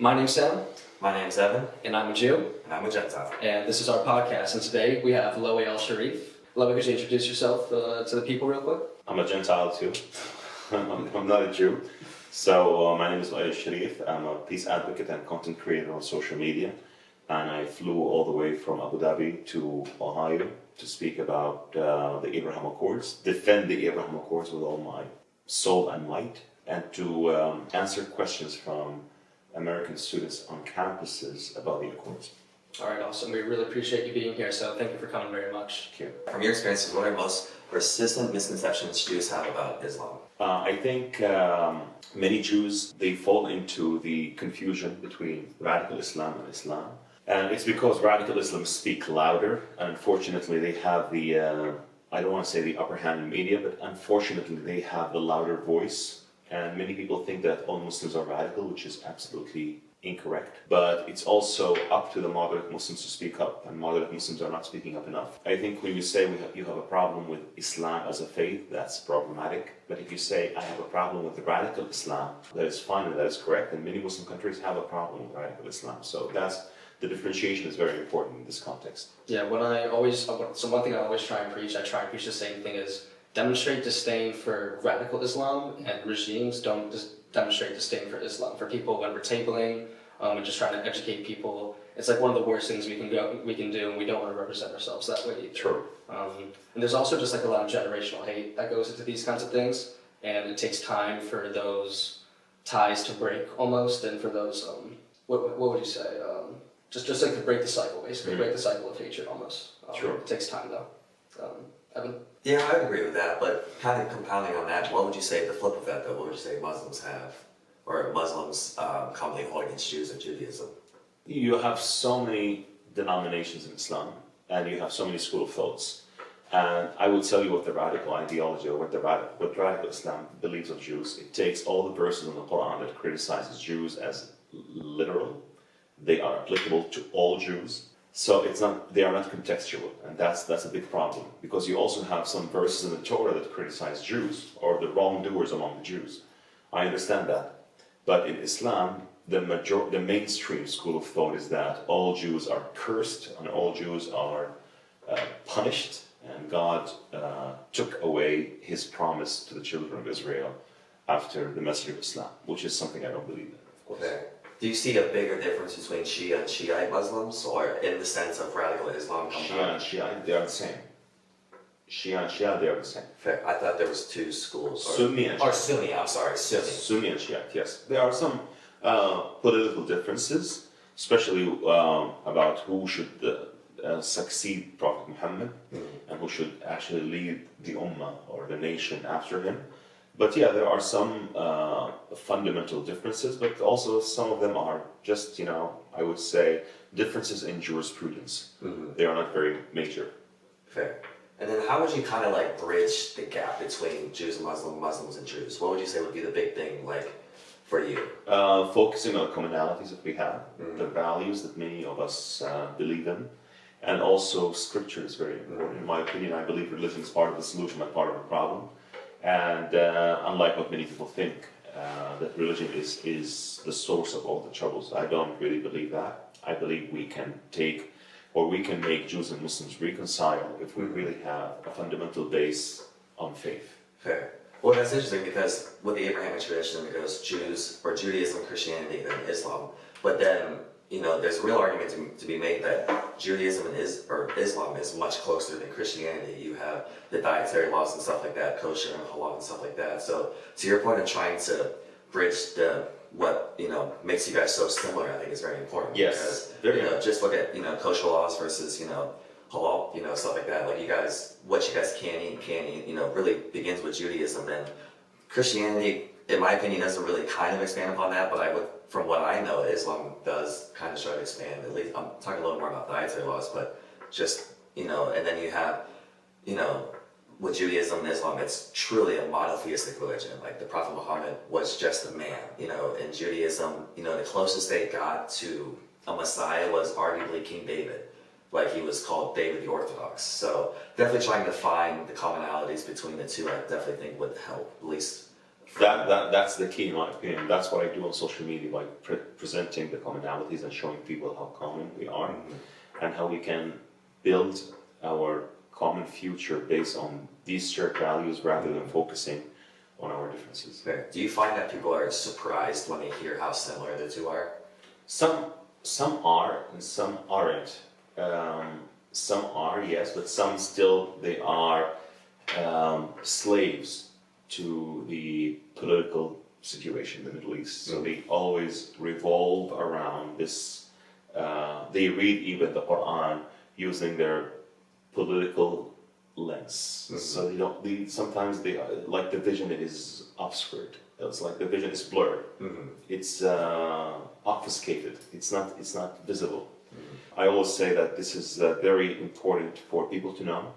My name's Sam. My name's Evan. And I'm a Jew. And I'm a Gentile. And this is our podcast. And today we have Loay Alshareef. Loay, could you introduce yourself to the people real quick? I'm a Gentile too. I'm not a Jew. So my name is Loay Alshareef. I'm a peace advocate and content creator on social media. And I flew all the way from Abu Dhabi to Ohio to speak about the Abraham Accords, defend the Abraham Accords with all my soul and might, and to answer questions from American students on campuses about the Accords. All right, awesome. We really appreciate you being here, so thank you for coming very much. Thank you. From your experiences, what are most persistent misconceptions Jews have about Islam? I think many Jews, they fall into the confusion between radical Islam and Islam. And it's because radical Islam speak louder, and unfortunately they have the, I don't want to say the upper hand in media, but unfortunately they have the louder voice. And many people think that all Muslims are radical, which is absolutely incorrect. But it's also up to the moderate Muslims to speak up, and moderate Muslims are not speaking up enough. I think when you say you have a problem with Islam as a faith, that's problematic. But if you say, I have a problem with the radical Islam, that is fine and that is correct. And many Muslim countries have a problem with radical Islam. So the differentiation is very important in this context. Yeah, one thing I always try and preach the same thing is demonstrate disdain for radical Islam, and regimes don't just demonstrate disdain for Islam. For people when we're tabling and just trying to educate people, it's like one of the worst things we can do, and we don't want to represent ourselves that way either. True. And there's also just like a lot of generational hate that goes into these kinds of things, and it takes time for those ties to break almost, and for those what would you say? Just like to break the cycle, basically, break the cycle of hatred almost. Sure. It takes time though. Evan? Yeah, I would agree with that, but kind of compounding on that, what would you say the flip of that though? What would you say Muslims have, or Muslims commonly hold against Jews or Judaism? You have so many denominations in Islam, and you have so many school of thoughts. And I will tell you what the radical ideology, or what radical Islam believes of Jews. It takes all the verses in the Quran that criticizes Jews as literal. They are applicable to all Jews. So they are not contextual, and that's a big problem, because you also have some verses in the Torah that criticize Jews or the wrongdoers among the Jews. I understand that, but in Islam, the mainstream school of thought is that all Jews are cursed and all Jews are punished, and God took away His promise to the children of Israel after the message of Islam, which is something I don't believe in, of course. Okay. Do you see a bigger difference between Shia and Shiite Muslims, or in the sense of radical Islam? Shia and Shiite, they are the same. Shia and Shia, they are the same. Fair. I thought there was two schools. Sunni and Shiite. Or Sunni, I'm sorry, Sunni. Sunni and Shiite, yes. There are some political differences, especially about who should succeed Prophet Muhammad, and who should actually lead the Ummah, or the nation, after him. But yeah, there are some fundamental differences, but also some of them are just, I would say, differences in jurisprudence. They are not very major. Fair. And then how would you kind of like bridge the gap between Jews and Muslims and Jews? What would you say would be the big thing like for you? Focusing on the commonalities that we have, the values that many of us believe in, and also scripture is very important. In my opinion, I believe religion is part of the solution, not part of the problem. And unlike what many people think, that religion is the source of all the troubles, I don't really believe that. I believe we can make Jews and Muslims reconcile if we really have a fundamental base on faith. Fair. Well, that's interesting, because with the Abrahamic tradition, it goes Jews, or Judaism, Christianity, then Islam. But then, there's a real argument to be made that Judaism and Islam is much closer than Christianity. You have the dietary laws and stuff like that, kosher and halal and stuff like that. So to your point of trying to bridge what makes you guys so similar, I think is very important. Yes. Because just look at kosher laws versus halal, stuff like that. Like what you guys can eat, really begins with Judaism, and Christianity, in my opinion, doesn't really kind of expand upon that, but from what I know, Islam does kind of try to expand. At least I'm talking a little more about dietary laws, but just, and then you have, with Judaism and Islam, it's truly a monotheistic religion. Like the Prophet Muhammad was just a man, in Judaism, the closest they got to a Messiah was arguably King David. Like he was called David the Orthodox. So definitely trying to find the commonalities between the two, I definitely think would help, at least That's the key in my opinion. That's what I do on social media by presenting the commonalities and showing people how common we are and how we can build our common future based on these shared values rather than focusing on our differences. Fair. Do you find that people are surprised when they hear how similar the two are? Some are and some aren't. Some are, yes, but some still they are slaves to the political situation in the Middle East. So they always revolve around this. They read even the Quran using their political lens. So they don't. Sometimes they like the vision is obscured. It's like the vision is blurred. It's obfuscated. It's not visible. I always say that this is very important for people to know.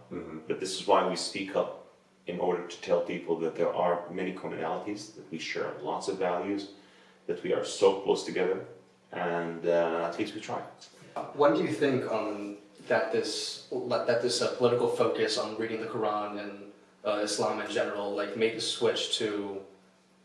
But this is why we speak up, in order to tell people that there are many commonalities, that we share lots of values, that we are so close together, and at least we try. When do you think that this political focus on reading the Quran and Islam in general made the switch to,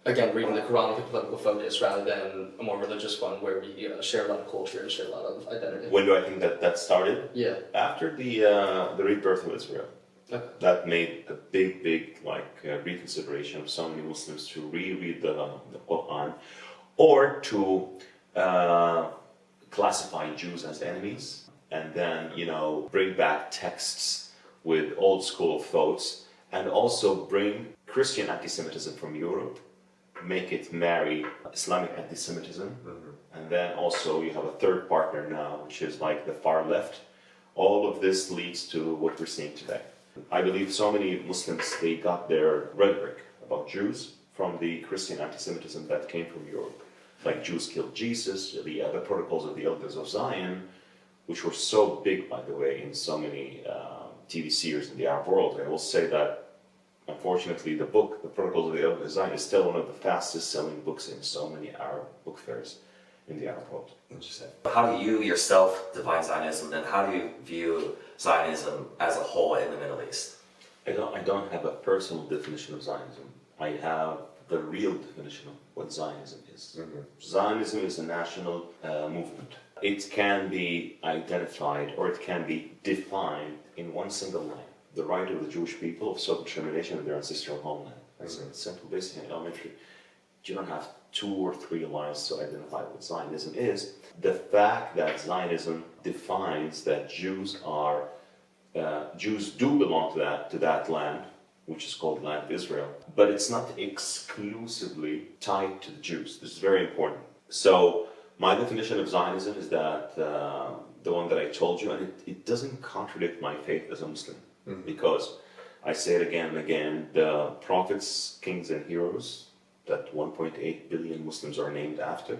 again, reading the Quran with a political focus rather than a more religious one where we share a lot of culture and share a lot of identity? When do I think that started? Yeah. After the rebirth of Israel. Okay. That made a big reconsideration of so many Muslims to reread the Quran, or to classify Jews as enemies, and then bring back texts with old school thoughts, and also bring Christian anti-Semitism from Europe, make it marry Islamic anti-Semitism, and then also you have a third partner now, which is like the far left. All of this leads to what we're seeing today. I believe so many Muslims, they got their rhetoric about Jews from the Christian anti-Semitism that came from Europe. Like Jews killed Jesus, the protocols of the Elders of Zion, which were so big, by the way, in so many TV series in the Arab world. I will say that, unfortunately, the book, The Protocols of the Elders of Zion, is still one of the fastest selling books in so many Arab book fairs in the Arab world. Interesting. How do you yourself define Zionism, and how do you view Zionism as a whole in the Middle East? I don't have a personal definition of Zionism. I have the real definition of what Zionism is. Zionism is a national movement. It can be identified, or it can be defined in one single line: the right of the Jewish people of self-determination of their ancestral homeland. That's simple, basic, and elementary. You don't have 2 or 3 lines to identify what Zionism is. The fact that Zionism defines that Jews do belong to that land, which is called the land of Israel, but it's not exclusively tied to the Jews. This is very important. So my definition of Zionism is that the one that I told you, and it doesn't contradict my faith as a Muslim, because I say it again and again, the prophets, kings, and heroes that 1.8 billion Muslims are named after,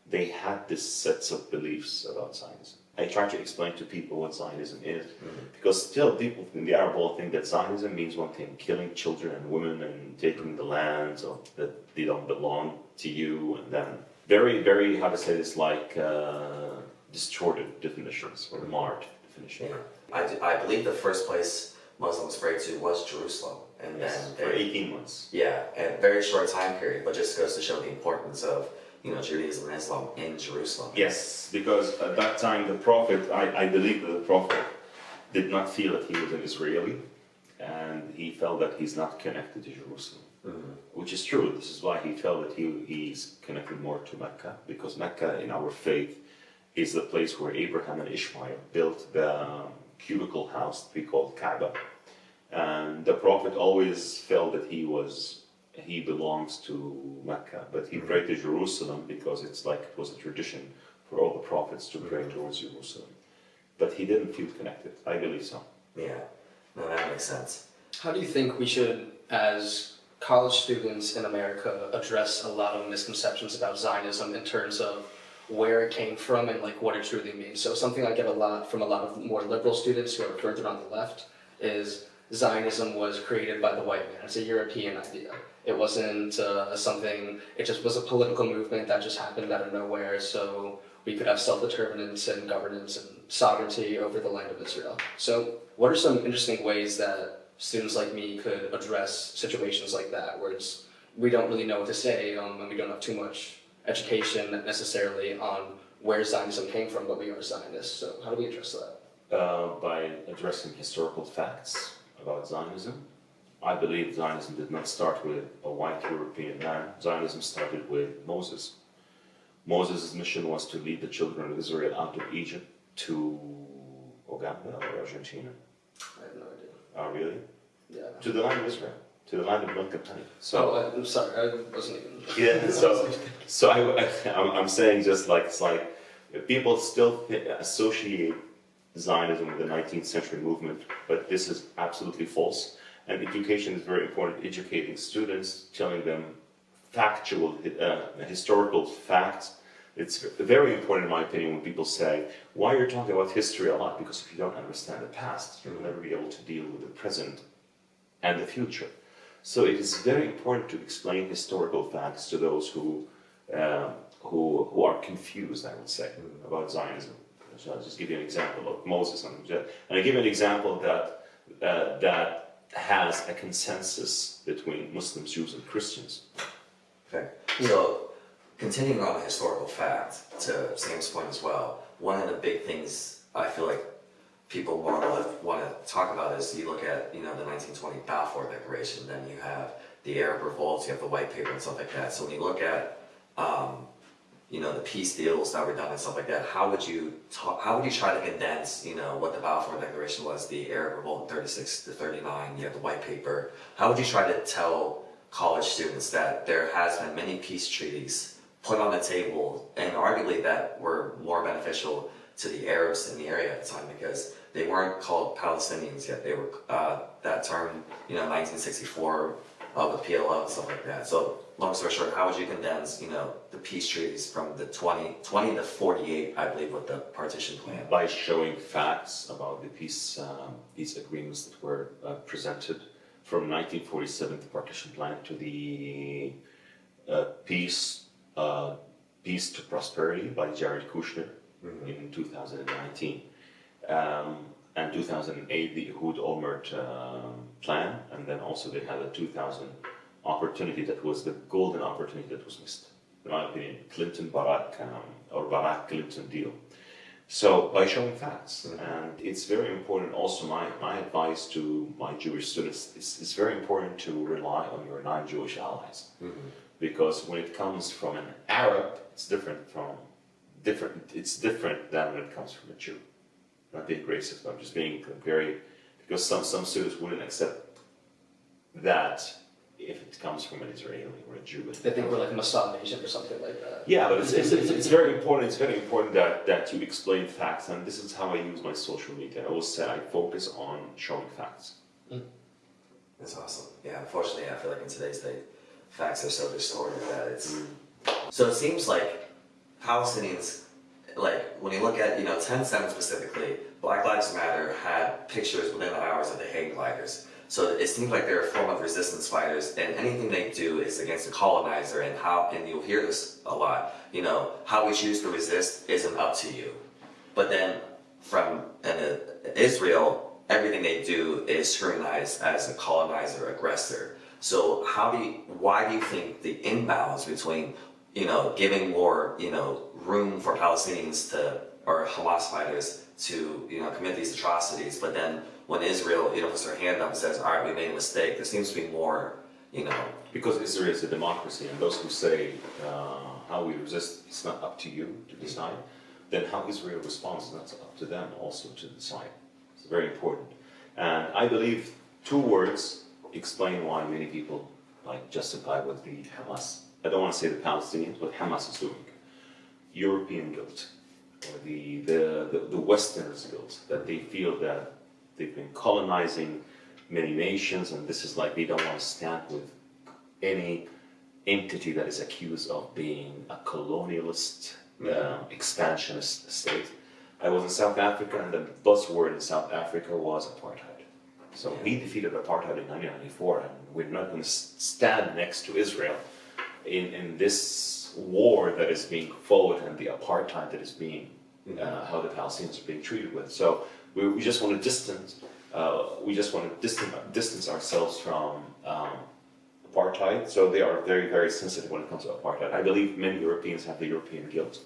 they had this sets of beliefs about Zionism. I try to explain to people what Zionism is, because still people in the Arab world think that Zionism means one thing: killing children and women and taking the lands that they don't belong to you, and then very, how to say this, distorted definitions or marred definitions. Yeah. I believe the first place Muslims prayed to was Jerusalem. And yes, then for 18 months. Yeah, and very short time period, but just goes to show the importance of Judaism and Islam in Jerusalem. Yes, because at that time the Prophet, I believe that the Prophet did not feel that he was an Israeli, and he felt that he's not connected to Jerusalem, which is true. This is why he felt that he's connected more to Mecca, because Mecca in our faith is the place where Abraham and Ishmael built the cubicle house we call Kaaba. And the Prophet always felt that he belongs to Mecca, but he prayed to Jerusalem because it was a tradition for all the prophets to pray towards Jerusalem. But he didn't feel connected. I believe so. Yeah, no, that makes sense. How do you think we should, as college students in America, address a lot of misconceptions about Zionism in terms of where it came from and what it truly means? So something I get a lot from a lot of more liberal students who are further on the left is Zionism was created by the white man. It's a European idea. It wasn't it just was a political movement that just happened out of nowhere so we could have self-determinance and governance and sovereignty over the land of Israel. So what are some interesting ways that students like me could address situations like that, where it's we don't really know what to say, and we don't have too much education necessarily on where Zionism came from, but we are Zionists. So how do we address that? By addressing historical facts about Zionism. I believe Zionism did not start with a white European man. Zionism started with Moses. Moses' mission was to lead the children of Israel out of Egypt to Uganda or Argentina. I have no idea. Oh, really? Yeah. To the land of Israel, to the land of milk and honey. I'm sorry, I wasn't even. Yeah, I'm saying just like it's like people still associate Zionism with the 19th century movement, but this is absolutely false. And education is very important. Educating students, telling them factual, historical facts. It's very important, in my opinion, when people say, "Why you're talking about history a lot?" Because if you don't understand the past, you'll never be able to deal with the present and the future. So it is very important to explain historical facts to those who are confused, I would say, about Zionism. So I'll just give you an example of Moses, and I give you an example that has a consensus between Muslims, Jews, and Christians. Okay. So, continuing on the historical fact, to Sam's point as well, one of the big things I feel like people want to talk about is you look at, the 1920 Balfour Declaration, then you have the Arab revolts, you have the white paper and stuff like that. So when you look at, the peace deals that were done and stuff like that, how would you try to condense, what the Balfour Declaration was, the Arab revolt in 36 to 39, you have the white paper. How would you try to tell college students that there has been many peace treaties put on the table and arguably that were more beneficial to the Arabs in the area at the time because they weren't called Palestinians yet. They were, that term, 1964 with PLO and stuff like that. So long story short, how would you condense, the peace treaties from the 20 to 48, I believe, with the partition plan? By showing facts about the peace agreements that were presented from 1947, the partition plan, to the peace to prosperity by Jared Kushner in 2019, and 2008 the Ehud Olmert plan, and then also they had a 2000 opportunity that was the golden opportunity that was missed, in my opinion, Clinton-Barack or Barack-Clinton deal. So by showing facts, and it's very important also, my advice to my Jewish students, it's very important to rely on your non-Jewish allies. Because when it comes from an Arab, it's different than when it comes from a Jew. Not being racist, but I'm just being very, because some students wouldn't accept that if it comes from an Israeli or a Jew. They think we're like Mossad Nation or something like that. Yeah, but it's very important. It's very important that you explain facts, and this is how I use my social media. I always say I focus on showing facts. That's awesome. Yeah, unfortunately, I feel like in today's day, facts are so distorted that it's... So it seems like Palestinians, like when you look at, 10/7 specifically, Black Lives Matter had pictures within hours of the hang gliders. So it seems like they're a form of resistance fighters, and anything they do is against the colonizer, and you'll hear this a lot, how we choose to resist isn't up to you. But then from Israel, everything they do is scrutinized as a colonizer, aggressor. So why do you think the imbalance between, giving more, room for Palestinians or Hamas fighters to, commit these atrocities, but then when Israel, puts their hand up and says, all right, we made a mistake, there seems to be more, Because Israel is a democracy, and those who say how we resist, it's not up to you to decide, then how Israel responds is not up to them also to decide. It's very important. And I believe 2 words explain why many people justify what the Hamas, I don't want to say the Palestinians, what Hamas is doing. European guilt, or the Westerners' guilt, that they feel that they've been colonizing many nations, and this is like they don't want to stand with any entity that is accused of being a colonialist, expansionist state. I was in South Africa, and the buzzword in South Africa was apartheid. So we defeated apartheid in 1994, and we're not going to stand next to Israel in this war that is being fought, and the apartheid that is being, how the Palestinians are being treated with. So we just want to distance ourselves from apartheid, so they are very, very sensitive when it comes to apartheid. I believe many Europeans have the European guilt,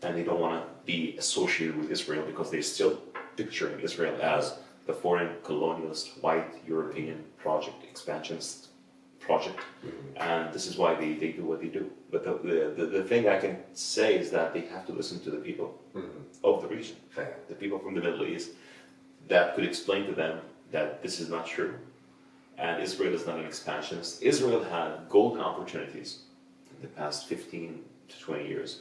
and they don't want to be associated with Israel because they're still picturing Israel as the foreign colonialist, white European project, expansionist project, and this is why they do what they do. But the thing I can say is that they have to listen to the people of the region, Fair. the people from the Middle East, that could explain to them that this is not true, and Israel is not an expansionist. Israel had golden opportunities in the past 15 to 20 years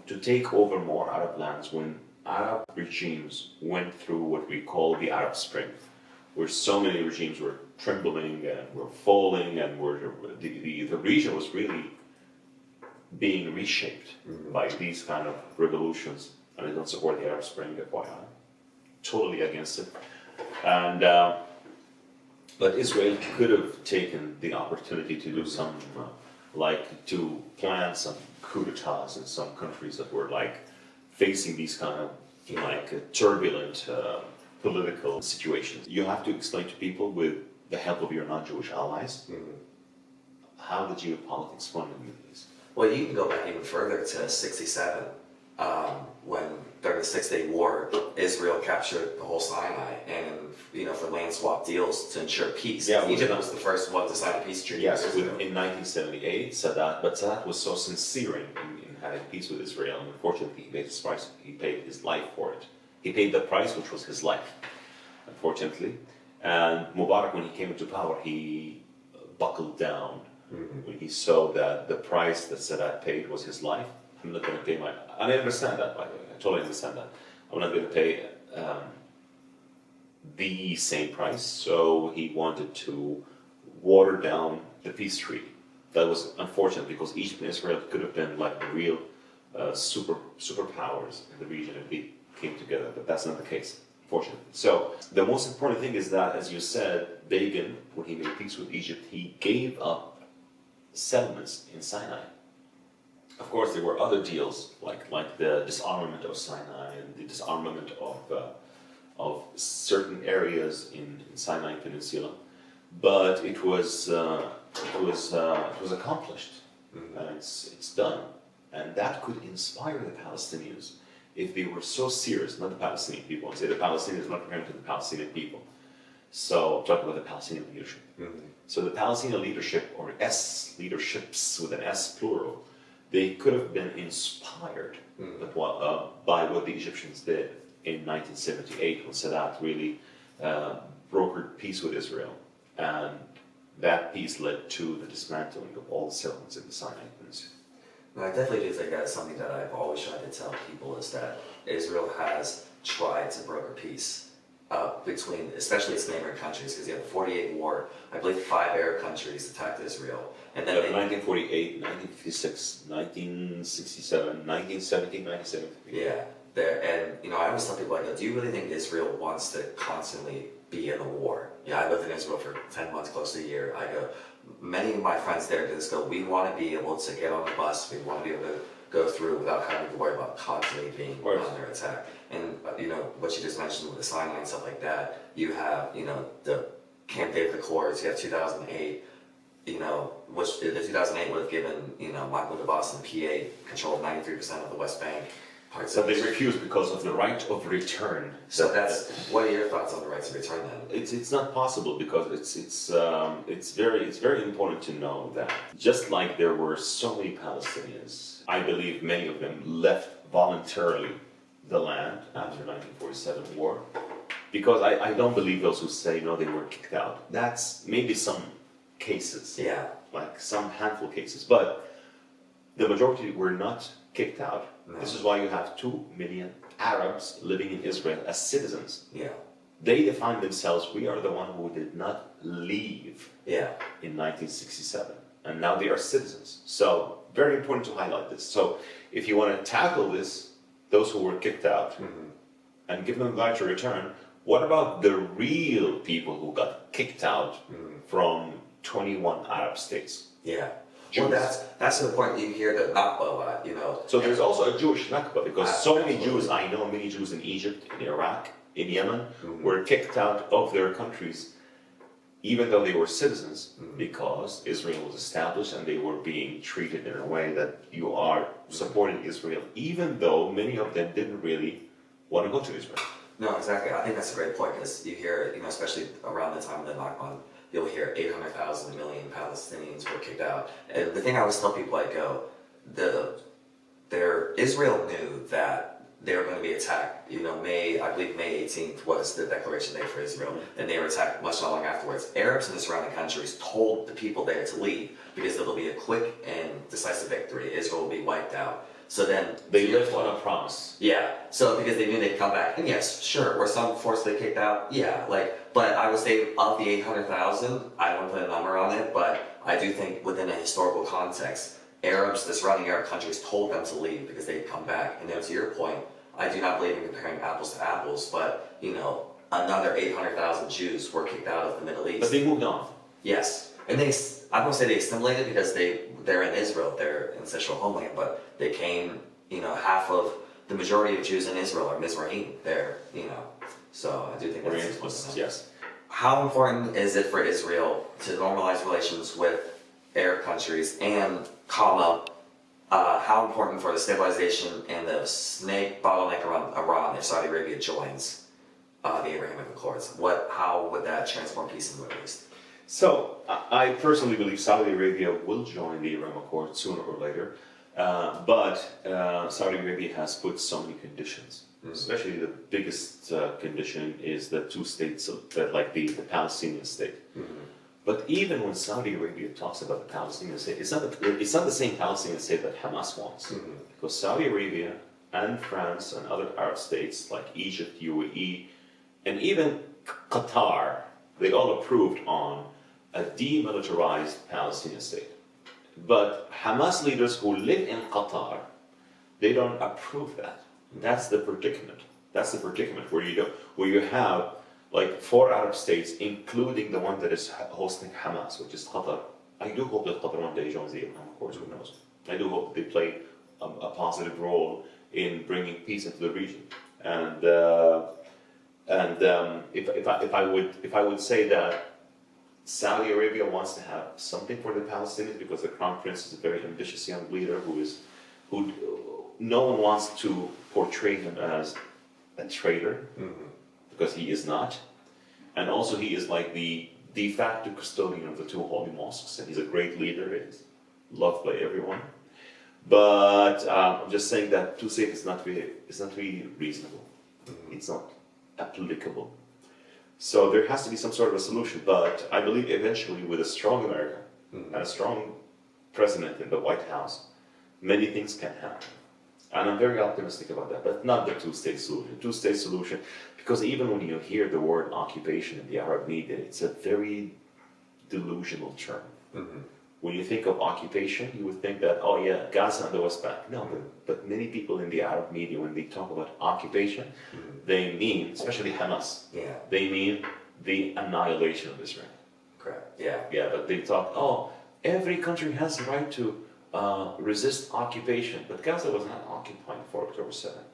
to take over more Arab lands when Arab regimes went through what we call the Arab Spring, where so many regimes were trembling and were falling, and the region was really being reshaped by these kind of revolutions. And I don't support the Arab Spring, FYI. Totally against it. And but Israel could have taken the opportunity to do some, to plan some coup d'etats in some countries that were like facing these kind of turbulent political situations. You have to explain to people with the help of your non-Jewish allies how the geopolitics fund in the Middle East. Well, you can go back even further to '67, when during the Six-Day War, Israel captured the whole Sinai, and for land swap deals to ensure peace. Yeah, Egypt was the first one to sign a peace treaty. Yes, in 1978, Sadat was so sincere in having peace with Israel, and unfortunately he paid his price. He paid his life for it. He paid the price, which was his life, unfortunately. And Mubarak, when he came into power, he buckled down when he saw that the price that Sadat paid was his life. I'm not going to pay and I understand that, by the way. I totally understand that. I'm not going to pay the same price. So he wanted to water down the peace treaty. That was unfortunate because Egypt and Israel could have been like the real superpowers in the region if they came together, but that's not the case, fortunately. So the most important thing is that, as you said, Begin, when he made peace with Egypt, he gave up settlements in Sinai. Of course, there were other deals like the disarmament of Sinai and the disarmament of certain areas in Sinai Peninsula, but it was accomplished, and it's done, and that could inspire the Palestinians if they were so serious. Not the Palestinian people. I say the Palestinians, not referring to the Palestinian people. So I'm talking about the Palestinian leadership. So the Palestinian leadership, or leaderships with an S plural, they could have been inspired by what the Egyptians did in 1978 when Sadat really brokered peace with Israel. And that peace led to the dismantling of all the settlements in the Sinai Peninsula. No, I definitely do think that's something that I've always tried to tell people, is that Israel has tried to broker peace between, especially its neighboring countries, because you had the 48 war. I believe 5 Arab countries attacked Israel. And then 1948, 1956, 1967, 1917, 1973. Yeah, and I always tell people, do you really think Israel wants to constantly be in a war? Yeah, I lived in Israel for 10 months, close to a year. I go, many of my friends there just go, we want to be able to get on the bus, we want to be able to go through without having to worry about constantly being under attack. And what you just mentioned with the Sinai and stuff like that, you have the Camp David Accords, you have 2008, which the 2008 would have given Mahmoud Abbas and PA control of 93% of the West Bank. So they refused because of the right of return. So what are your thoughts on the rights of return then? It's not possible because it's very important to know that just like there were so many Palestinians, I believe many of them left voluntarily the land after 1947 war, because I don't believe those who say no, they were kicked out. That's maybe some cases, like some handful cases, but the majority were not kicked out. No. This is why you have 2 million Arabs living in Israel as citizens. Yeah. They define themselves, we are the one who did not leave in 1967. And now they are citizens. So, very important to highlight this. So, if you want to tackle this, those who were kicked out, and give them the right to return, what about the real people who got kicked out from 21 Arab states? Yeah. Well, that's the point you hear the Nakba a lot, So there's also a Jewish Nakba, because so many Jews, I know many Jews in Egypt, in Iraq, in Yemen, were kicked out of their countries even though they were citizens, because Israel was established and they were being treated in a way that you are supporting Israel, even though many of them didn't really want to go to Israel. No, exactly. I think that's a great point because you hear, especially around the time of the Nakba, you'll hear 800,000 million Palestinians were kicked out. And the thing I always tell people, I go, Israel knew that they were going to be attacked. I believe May 18th was the declaration day for Israel, and they were attacked much not long afterwards. Arabs in the surrounding countries told the people there to leave because there will be a quick and decisive victory. Israel will be wiped out. So then They lived on a promise. Yeah. So because they knew they'd come back, and yes, sure, were some forcibly kicked out? Yeah. But I would say of the 800,000, I don't want to put a number on it, but I do think within a historical context, Arabs, the surrounding Arab countries, told them to leave because they'd come back. And then to your point, I do not believe in comparing apples to apples, but another 800,000 Jews were kicked out of the Middle East. But they moved on. Yes, and I don't say they assimilated because they're in Israel, they're ancestral homeland, but they came. Half of the majority of Jews in Israel are Mizrahim. So I do think that's important. Yes. How important is it for Israel to normalize relations with Arab countries and how important for the stabilization and the snake bottleneck around Iran if Saudi Arabia joins the Abrahamic Accords? How would that transform peace in the Middle East? So I personally believe Saudi Arabia will join the Abraham Accord sooner or later, but Saudi Arabia has put so many conditions. Especially the biggest condition is the two states, like the Palestinian state. But even when Saudi Arabia talks about the Palestinian state, it's not the same Palestinian state that Hamas wants. Because Saudi Arabia and France and other Arab states like Egypt, UAE, and even Qatar, they all approved on a demilitarized Palestinian state. But Hamas leaders who live in Qatar, they don't approve that. That's the predicament. That's the predicament where you have like 4 Arab states, including the one that is hosting Hamas, which is Qatar. I do hope that Qatar one day joins the Abraham Accords. Who knows? I do hope they play a positive role in bringing peace into the region. And if I would say that Saudi Arabia wants to have something for the Palestinians because the Crown Prince is a very ambitious young leader who no one wants to portray him as a traitor, because he is not. And also he is like the de facto custodian of the 2 holy mosques, and he's a great leader, he's loved by everyone. But I'm just saying that 2 states is not really reasonable. It's not applicable. So there has to be some sort of a solution, but I believe eventually with a strong America and a strong president in the White House, many things can happen. And I'm very optimistic about that, but not the 2-state solution. 2-state solution, because even when you hear the word occupation in the Arab media, it's a very delusional term. When you think of occupation, you would think that, oh yeah, Gaza and the West Bank. No, but many people in the Arab media, when they talk about occupation, they mean, especially Hamas, they mean the annihilation of Israel. Correct. Yeah. Yeah, but they talk, oh, every country has the right to resist occupation, but Gaza was not occupied for October 7th.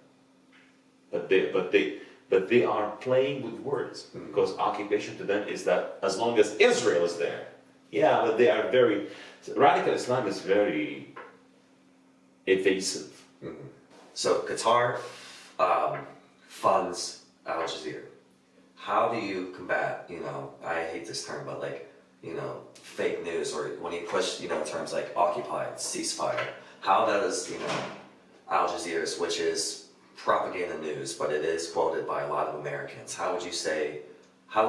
But they are playing with words, because occupation to them is that as long as Israel is there. Yeah, but they are radical Islam is very evasive. So Qatar funds Al Jazeera. How do you combat, I hate this term, but fake news, or when you push, terms like occupied, ceasefire, how does, Al Jazeera, which is propaganda news, but it is quoted by a lot of Americans, how would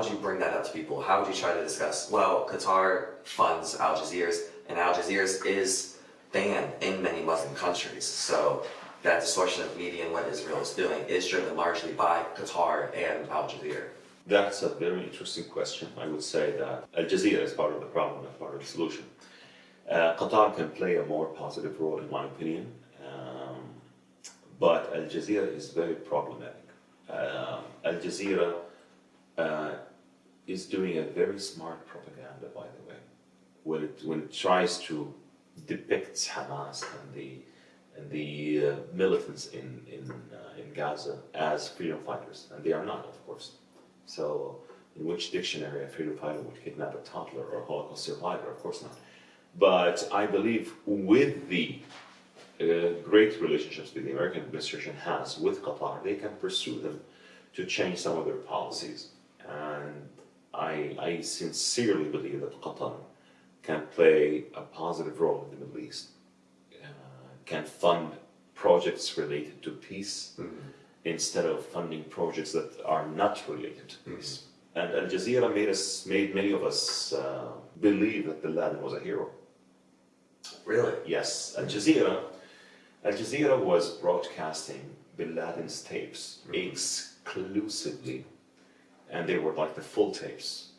you bring that up to people? How would you try to discuss, well, Qatar funds Al Jazeera, and Al Jazeera is banned in many Muslim countries, so that distortion of media and what Israel is doing is driven largely by Qatar and Al Jazeera. That's a very interesting question. I would say that Al Jazeera is part of the problem, not part of the solution. Qatar can play a more positive role, in my opinion, but Al Jazeera is very problematic. Al Jazeera is doing a very smart propaganda, by the way, when it tries to depict Hamas and the militants in Gaza as freedom fighters, and they are not, of course. So in which dictionary a freedom fighter would kidnap a toddler or a Holocaust survivor. Of course not. But I believe with the great relationships that the American administration has with Qatar, they can pursue them to change some of their policies. And I sincerely believe that Qatar can play a positive role in the Middle East, can fund projects related to peace instead of funding projects that are not related to peace. And Al Jazeera made many of us believe that Bin Laden was a hero. Really? Yes, Al Jazeera was broadcasting Bin Laden's tapes exclusively, and they were like the full tapes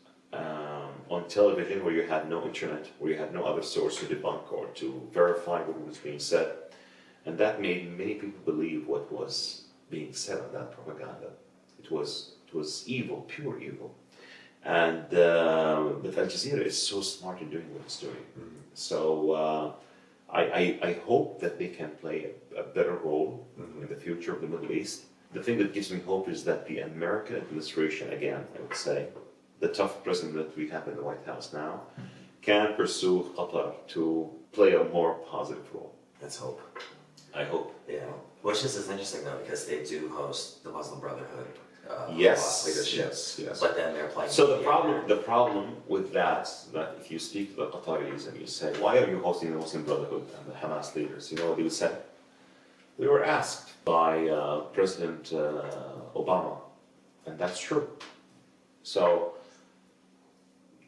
on television, where you had no internet, where you had no other source to debunk or to verify what was being said, and that made many people believe what was being said on that propaganda. It was evil, pure evil, and but Al Jazeera is so smart in doing what it's doing. So I hope that they can play a better role in the future of the Middle East. The thing that gives me hope is that the American administration, again, I would say, the tough president that we have in the White House now, can pursue Qatar to play a more positive role. Let's hope. I hope. Yeah. Which is interesting though, because they do host the Muslim Brotherhood. Yes, leadership. yes. But then they're playing. So the problem with that if you speak to the Qataris and you say, why are you hosting the Muslim Brotherhood and the Hamas leaders? You know what they would say? We were asked by President Obama, and that's true. So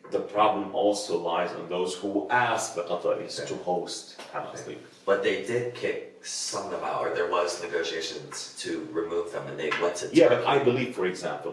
the problem also lies on those who ask the Qataris to host Hamas leaders. But they did kick some of them out, or there was negotiations to remove them, and they went to Yeah, but I believe, for example,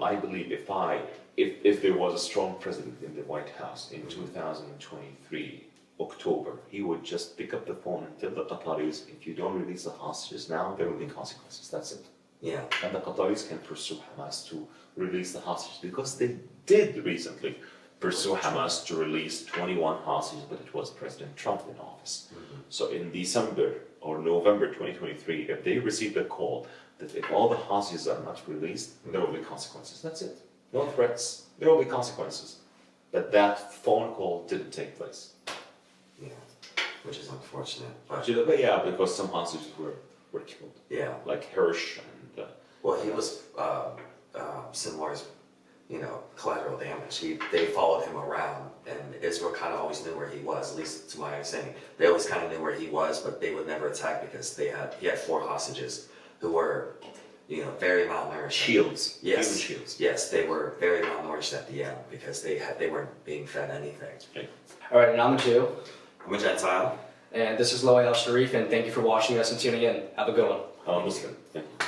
if there was a strong president in the White House in 2023, October, he would just pick up the phone and tell the Qataris, if you don't release the hostages now, there will be consequences. That's it. Yeah. And the Qataris can pursue Hamas to release the hostages, because they did recently pursue Hamas to release 21 hostages, but it was President Trump in office. So in December or November 2023, if they received a call that if all the hostages are not released, there will be consequences. That's it. No threats. There will be consequences. But that phone call didn't take place. Yeah. Which is unfortunate. But Yeah, because some hostages were killed. yeah. Like Hirsch and... Well, he was Sinwar's, collateral damage. They followed him around, and Israel kind of always knew where he was, at least to my understanding. They always kind of knew where he was, but they would never attack because he had 4 hostages who were, very malnourished. Shields. Yes. Human shields. Yes, they were very malnourished at the end because they weren't being fed anything. Okay. All right, and I'm a Jew, I'm a Gentile. and this is Loay Alshareef, and thank you for watching us and tuning in. Have a good one. I'm a Muslim. Thank you.